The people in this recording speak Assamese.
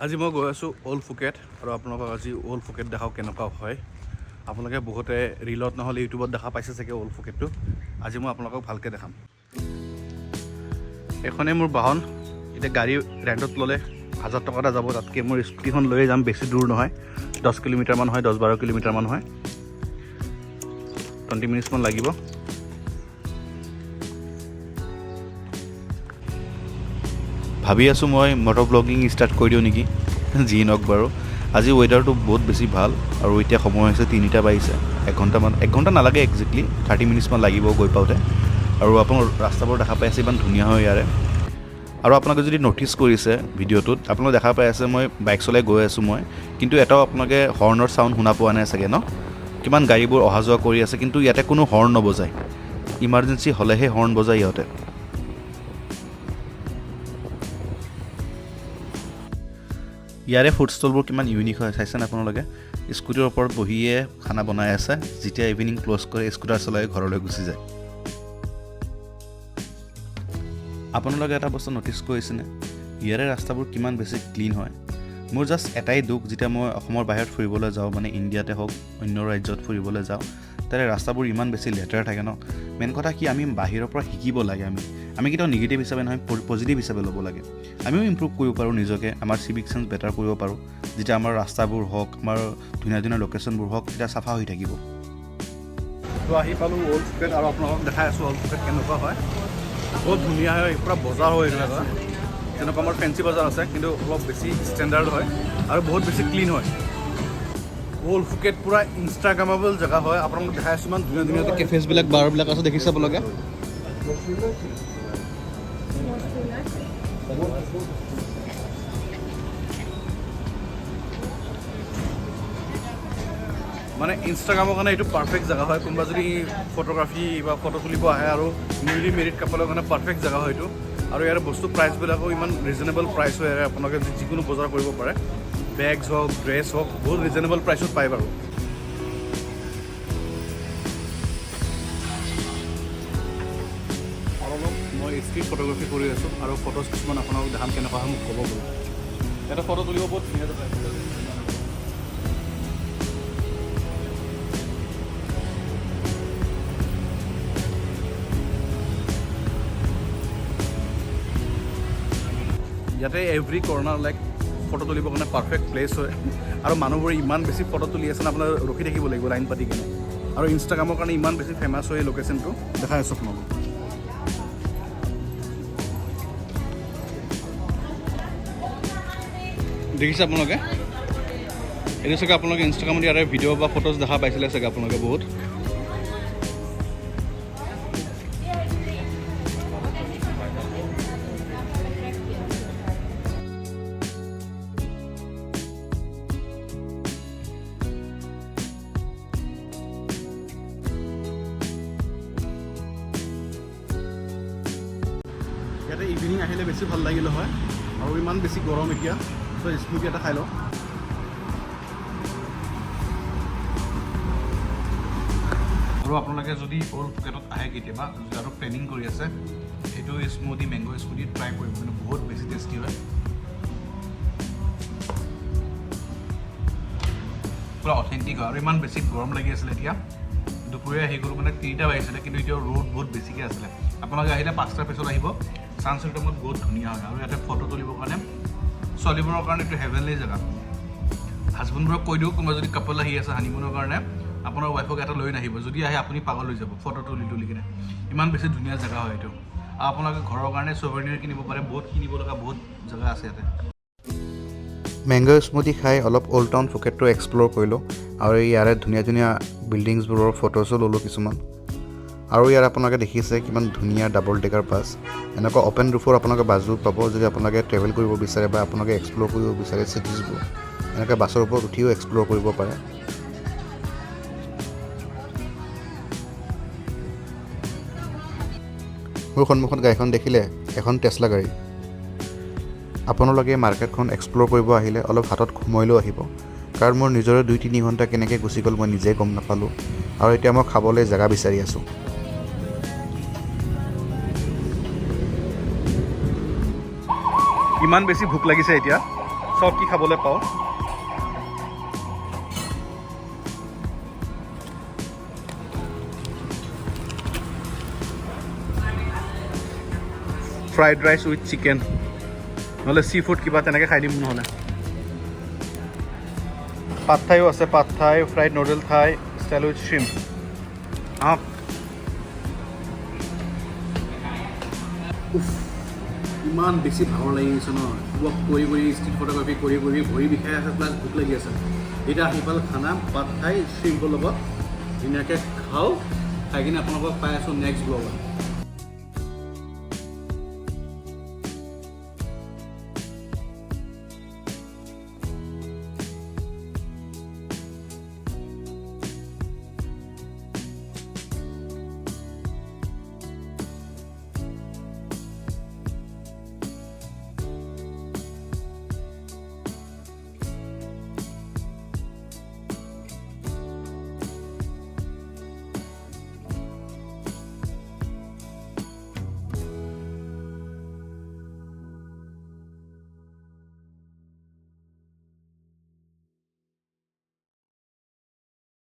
আজি মই গৈ আছোঁ অল্ড ফুকেট আৰু আপোনালোকক আজি অল্ড ফুকেট দেখাওঁ কেনেকুৱা হয়। আপোনালোকে বহুতে ৰিলত নহ'লে ইউটিউবত দেখা পাইছে চাগে অল্ড ফুকেটটো। আজি মই আপোনালোকক ভালকৈ দেখাম। এখনেই মোৰ বাহন। এতিয়া গাড়ী ৰেণ্টত ল'লে 1000 টকা এটা যাব, তাতকৈ মোৰ স্কুটিখন লৈয়ে যাম। বেছি দূৰ নহয়, 10 কিলোমিটাৰমান হয়, 10-12 কিলোমিটাৰমান হয়। 20 মিনিটছমান লাগিব। ভাবি আছোঁ মই মটৰ ব্লগিং ষ্টাৰ্ট কৰি দিওঁ নেকি, যি নহওক বাৰু। আজি ৱেডাৰটো বহুত বেছি ভাল আৰু এতিয়া সময় হৈছে 3টা বাজিছে। 1 ঘণ্টা নালাগে, একজেক্টলি 30 মিনিটছমান লাগিব গৈ পাওঁতে। আৰু আপোনাৰ ৰাস্তাবোৰ দেখা পাই আছে ইমান ধুনীয়া হয় ইয়াৰে। আৰু আপোনালোকে যদি ন'টিছ কৰিছে ভিডিঅ'টোত, আপোনালোকে দেখা পাই আছে মই বাইক চলাই গৈ আছোঁ কিন্তু এটাও আপোনালোকে হৰ্ণৰ চাউণ্ড শুনা পোৱা নাই চাগে ন? কিমান গাড়ীবোৰ অহা যোৱা কৰি আছে, কিন্তু ইয়াতে কোনো হৰ্ণ নবজায়। ইমাৰ্জেঞ্চি হ'লেহে হৰ্ণ বজায় ইহঁতে। ইয়াৰে ফুড ষ্টলবোৰ কিমান ইউনিক হয় চাইছেনে আপোনালোকে? স্কুটিৰ ওপৰত বহিয়ে খানা বনাই আছে, যেতিয়া ইভিনিং ক্ল'জ কৰে স্কুটাৰ চলাই ঘৰলৈ গুচি যায়। আপোনালোকে এটা বস্তু ন'টিছ কৰিছেনে? ইয়াৰে ৰাস্তাবোৰ কিমান বেছি ক্লিন হয়। মোৰ জাষ্ট এটাই দুখ, যেতিয়া মই অসমৰ বাহিৰত ফুৰিবলৈ যাওঁ, মানে ইণ্ডিয়াতে হওক অন্য ৰাজ্যত ফুৰিবলৈ যাওঁ, তাৰে ৰাস্তাবোৰ ইমান বেছি লেতেৰা থাকে ন। মেইন কথা কি, আমি বাহিৰৰ পৰা শিকিব লাগে। আমি কেতিয়াও নিগেটিভ হিচাপে নহয়, পজিটিভ হিচাপে ল'ব লাগে। আমিও ইম্প্ৰুভ কৰিব পাৰোঁ নিজকে, আমাৰ চিভিক চেন্স বেটাৰ কৰিব পাৰোঁ। যেতিয়া আমাৰ ৰাস্তাবোৰ হওক, আমাৰ ধুনীয়া ধুনীয়া লোকেশ্যনবোৰ হওক, তেতিয়া চাফা হৈ থাকিব। তো আহি পালোঁ অল্ড ফুকেট আৰু আপোনালোকক দেখাই আছোঁ অল্ড ফুকেট কেনেকুৱা হয়। বহুত ধুনীয়া হয়, পূৰা বজাৰ হয় এনেকুৱা। যেনেকুৱা আমাৰ ফেঞ্চি বজাৰ আছে, কিন্তু অলপ বেছি ষ্টেণ্ডাৰ্ড হয় আৰু বহুত বেছি ক্লিন হয়। অল্ড ফুকেট পূৰা ইনষ্টাগ্ৰামেবল জেগা হয়। আপোনালোকক দেখাই আছোঁ ইমান ধুনীয়া ধুনীয়া কেফেজবিলাক, বাৰবিলাক আছে, দেখিছে আপোনালোকে? মানে ইনষ্টাগ্ৰামৰ কাৰণে এইটো পাৰফেক্ট জেগা হয়। কোনোবা যদি ফটোগ্ৰাফী বা ফটো তুলিব আহে আৰু নিউলি মেৰিড কাপলৰ কাৰণে পাৰফেক্ট জেগা হয় এইটো। আৰু ইয়াৰ বস্তু প্ৰাইচবিলাকো ইমান ৰিজনেবল প্ৰাইচ হয়। আপোনালোকে যিকোনো বজাৰ কৰিব পাৰে, বেগছ হওক, ড্ৰেছ হওক, বহুত ৰিজনেবল প্ৰাইচত পায় বাৰু। অলপ মই ষ্ট্ৰীট ফটোগ্ৰাফী কৰি আছোঁ আৰু ফটোজ কিছুমান আপোনালোকক দেখাম কেনেকুৱা হয়, মোক ক'ব পাৰোঁ। এটা ফটো তুলিব বহুত ধুনীয়া জেগা। ইয়াতে এভৰি কৰ্নাৰ লাইক ফটো তুলিবৰ কাৰণে পাৰফেক্ট প্লেচ হয়। আৰু মানুহবোৰে ইমান বেছি ফটো তুলি আছে, আপোনাৰ ৰখি থাকিব লাগিব লাইন পাতি কিনে। আৰু ইনষ্টাগ্ৰামৰ কাৰণে ইমান বেছি ফেমাছ হয় এই লোকেশ্যনটো। দেখাই আছোঁ আপোনালোকক। দেখিছে আপোনালোকে? এইটো চাগে আপোনালোকে ইনষ্টাগ্ৰামত ইয়াৰে ভিডিঅ' বা ফটোজ দেখা পাইছিলে চাগে আপোনালোকে বহুত। ইয়াতে ইভিনিং আহিলে বেছি ভাল লাগিলে হয়, আৰু ইমান বেছি গৰম এতিয়া। ত' স্মুদি এটা খাই লওঁ। আৰু আপোনালোকে যদি অল্ড ফুকেটত আহে কেতিয়াবা, আৰু প্লেনিং কৰি আছে, এইটো স্মুদি, মেংগ' স্মুদি ট্ৰাই কৰিব, কিন্তু বহুত বেছি টেষ্টি হয়। পূৰা অথেণ্টিক হয়। আৰু ইমান বেছি গৰম লাগি আছিলে এতিয়া। দুপৰীয়া আহি গ'লোঁ, মানে 3টা বাজিছিলে, কিন্তু এতিয়া ৰ'দ বহুত বেছিকৈ আছিলে। আপোনালোকে আহিলে 5টাৰ পিছত আহিব। ছানছেট টাইমত বহুত ধুনীয়া হয়। আৰু ইয়াতে ফটো তুলিবৰ কাৰণে, ছোৱালীবোৰৰ কাৰণে এইটো হেভেনলি জেগা। হাজবেণ্ডবোৰক কৈ দিওঁ, কোনোবা যদি কাপল আহি আছে হানিমুনৰ কাৰণে, আপোনাৰ ৱাইফক এটা লৈ নাহিব। যদি আহে আপুনি পাগল হৈ যাব ফটো তুলি কিনে। ইমান বেছি ধুনীয়া জেগা হয় এইটো। আৰু আপোনালোকে ঘৰৰ কাৰণে ছুভেনিৰ কিনিব পাৰে, বহুত কিনিব লগা বহুত জেগা আছে ইয়াতে। মেংগ' স্মুদি খাই অলপ অল্ড টাউন ফুকেটটো এক্সপ্ল'ৰ কৰিলোঁ। আৰু ইয়াৰে ধুনীয়া ধুনীয়া বিল্ডিংছবোৰৰ ফটোজো ল'লোঁ কিছুমান। আৰু ইয়াত আপোনালোকে দেখিছে কিমান ধুনীয়া ডাবল ডেকাৰ বাছ। এনেকুৱা অ'পেন ৰুফৰ আপোনালোকে বাছো পাব, যদি আপোনালোকে ট্ৰেভেল কৰিব বিচাৰে বা আপোনালোকে এক্সপ্ল'ৰ কৰিব বিচাৰে চিটিজবোৰ। এনেকৈ বাছৰ ওপৰত উঠিও এক্সপ্ল'ৰ কৰিব পাৰে। মোৰ সন্মুখত গাড়ীখন দেখিলে এখন টেছলা গাড়ী। আপোনালোকে মাৰ্কেটখন এক্সপ্ল'ৰ কৰিব আহিলে অলপ হাতত সময় লৈ আহিব, কাৰণ মোৰ নিজৰে 2-3 ঘণ্টা কেনেকৈ গুচি গ'ল মই নিজেই গম নাপালোঁ। আৰু এতিয়া মই খাবলৈ জেগা বিচাৰি আছোঁ। ইমান বেছি ভোক লাগিছে এতিয়া। চাওক কি খাবলৈ পাওঁ। ফ্ৰাইড ৰাইচ উইথ চিকেন, নহ'লে চি ফুড কিবা তেনেকৈ খাই দিম নহ'লে। পাত থাইও আছে, Pad Thai, fried noodle Thai, style with shrimp. ইমান বেছি ভাগৰ লাগি গৈছে ন, ৱক কৰি ষ্ট্ৰীট ফটোগ্ৰাফী কৰি ভৰি বিষাই আছে, প্লাছ ভোক লাগি আছে। এতিয়া আহি পাল খানা পাত থাই শ্ৰিম্পৰ লগত ধুনীয়াকৈ খাওঁ, খাই কিনে আপোনালোকক পাই আছোঁ নেক্সট ব্লগত।